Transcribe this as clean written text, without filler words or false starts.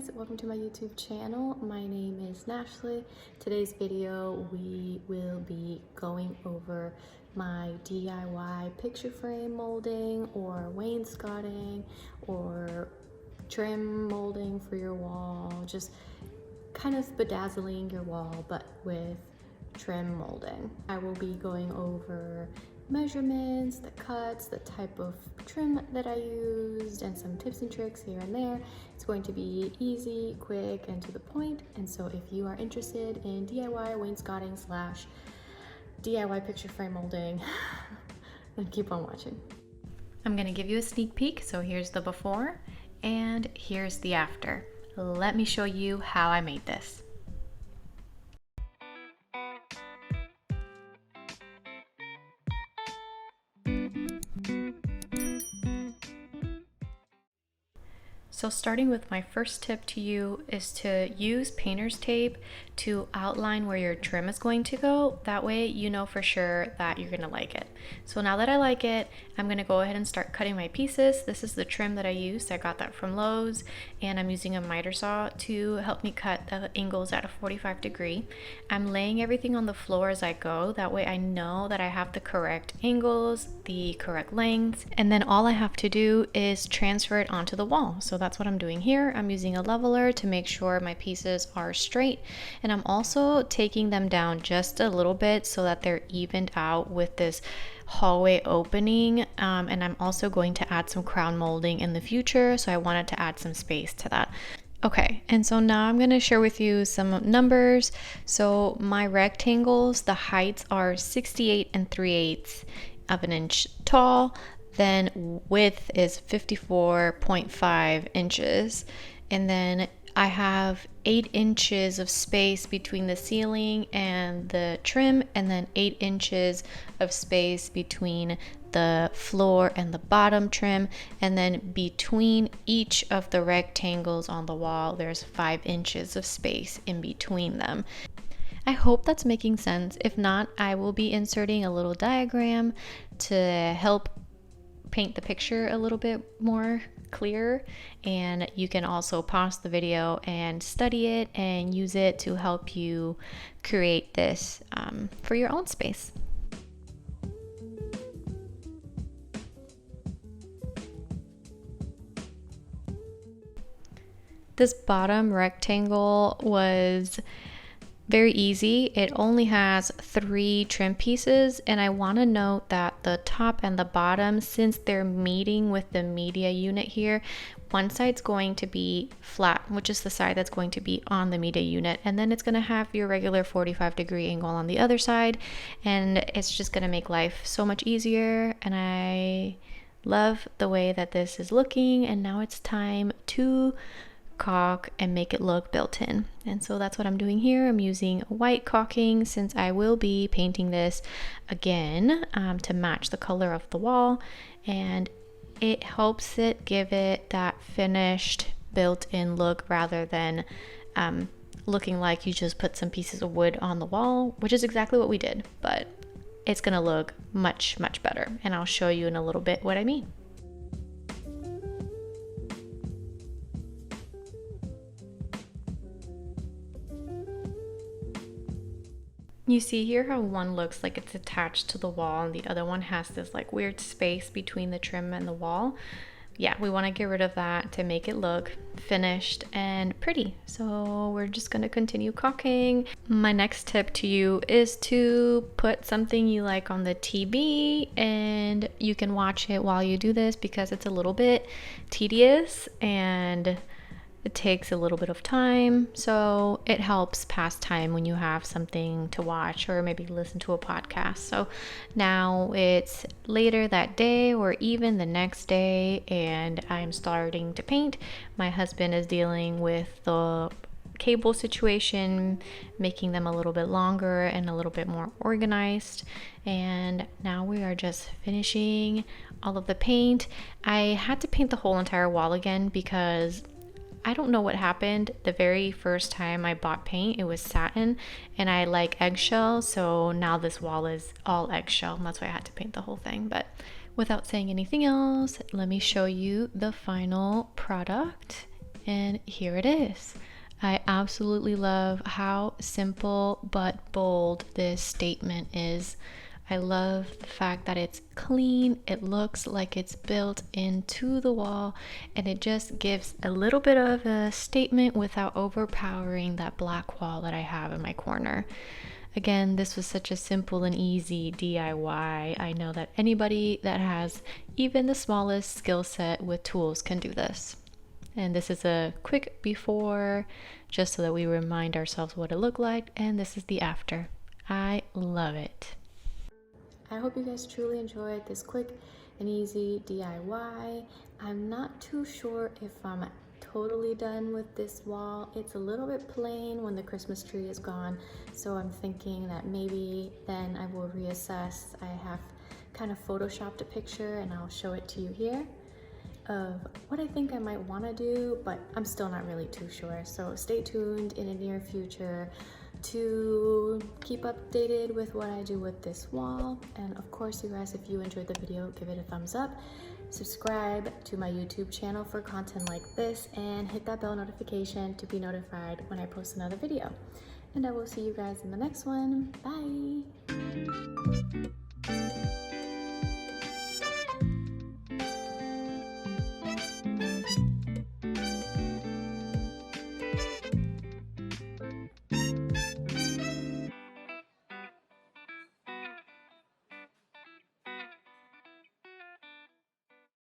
guys, welcome to my YouTube channel. My name is Nashley. Today's video we will be going over my DIY picture frame molding or wainscoting or trim molding for your wall, just kind of bedazzling your wall but with trim molding. I will be going over measurements, the cuts, the type of trim that I used, and some tips and tricks here and there. It's going to be easy, quick, and to the point. And so if you are interested in DIY wainscoting slash DIY picture frame molding, then keep on watching. I'm gonna give you a sneak peek. So here's the before and here's the after. Let me show you how I made this. So starting with my first tip to you is to use painter's tape to outline where your trim is going to go. That way you know for sure that you're gonna like it. So now that I like it, I'm gonna go ahead and start cutting my pieces. This is the trim that I used. I got that from Lowe's, and I'm using a miter saw to help me cut the angles at a 45 degree. I'm laying everything on the floor as I go. That way I know that I have the correct angles, the correct lengths, and then all I have to do is transfer it onto the wall. So that's what I'm doing here. I'm using a leveler to make sure my pieces are straight, and I'm also taking them down just a little bit so that they're evened out with this hallway opening, and I'm also going to add some crown molding in the future, so I wanted to add some space to that. Okay, and so now I'm going to share with you some numbers. So my rectangles, the heights are 68 3/8 of an inch tall. Then width is 54.5 inches. And then I have 8 inches of space between the ceiling and the trim, and then 8 inches of space between the floor and the bottom trim. And then between each of the rectangles on the wall, there's 5 inches of space in between them. I hope that's making sense. If not, I will be inserting a little diagram to help paint the picture a little bit more clear, and you can also pause the video and study it and use it to help you create this for your own space. This bottom rectangle was very easy. It only has 3 trim pieces, and I want to note that the top and the bottom, since they're meeting with the media unit here, one side's going to be flat, which is the side that's going to be on the media unit, and then it's going to have your regular 45 degree angle on the other side, and it's just going to make life so much easier. And I love the way that this is looking, and now it's time to caulk and make it look built in. And so that's what I'm doing here. I'm using white caulking since I will be painting this again to match the color of the wall, and it helps it give it that finished built-in look rather than looking like you just put some pieces of wood on the wall, which is exactly what we did, but it's gonna look much better, and I'll show you in a little bit what I mean. You see here how one looks like it's attached to the wall and the other one has this like weird space between the trim and the wall. Yeah, we want to get rid of that to make it look finished and pretty. So we're just going to continue caulking. My next tip to you is to put something you like on the TV, and you can watch it while you do this because it's a little bit tedious and it takes a little bit of time, so it helps pass time when you have something to watch or maybe listen to a podcast. So now it's later that day or even the next day, and I'm starting to paint. My husband is dealing with the cable situation, making them a little bit longer and a little bit more organized, and now we are just finishing all of the paint. I had to paint the whole entire wall again because I don't know what happened. The very first time I bought paint, it was satin, and I like eggshell, so now this wall is all eggshell, and that's why I had to paint the whole thing. But without saying anything else, let me show you the final product. And here it is. I absolutely love how simple but bold this statement is. I love the fact that it's clean, it looks like it's built into the wall, and it just gives a little bit of a statement without overpowering that black wall that I have in my corner. Again, this was such a simple and easy DIY. I know that anybody that has even the smallest skill set with tools can do this. And this is a quick before, just so that we remind ourselves what it looked like, and this is the after. I love it. I hope you guys truly enjoyed this quick and easy DIY. I'm not too sure if I'm totally done with this wall. It's a little bit plain when the Christmas tree is gone, so I'm thinking that maybe then I will reassess. I have kind of photoshopped a picture and I'll show it to you here of what I think I might want to do, but I'm still not really too sure. So stay tuned in the near future to keep updated with what I do with this wall. And of course, you guys, if you enjoyed the video, give it a thumbs up, subscribe to my YouTube channel for content like this, and hit that bell notification to be notified when I post another video. And I will see you guys in the next one. Bye.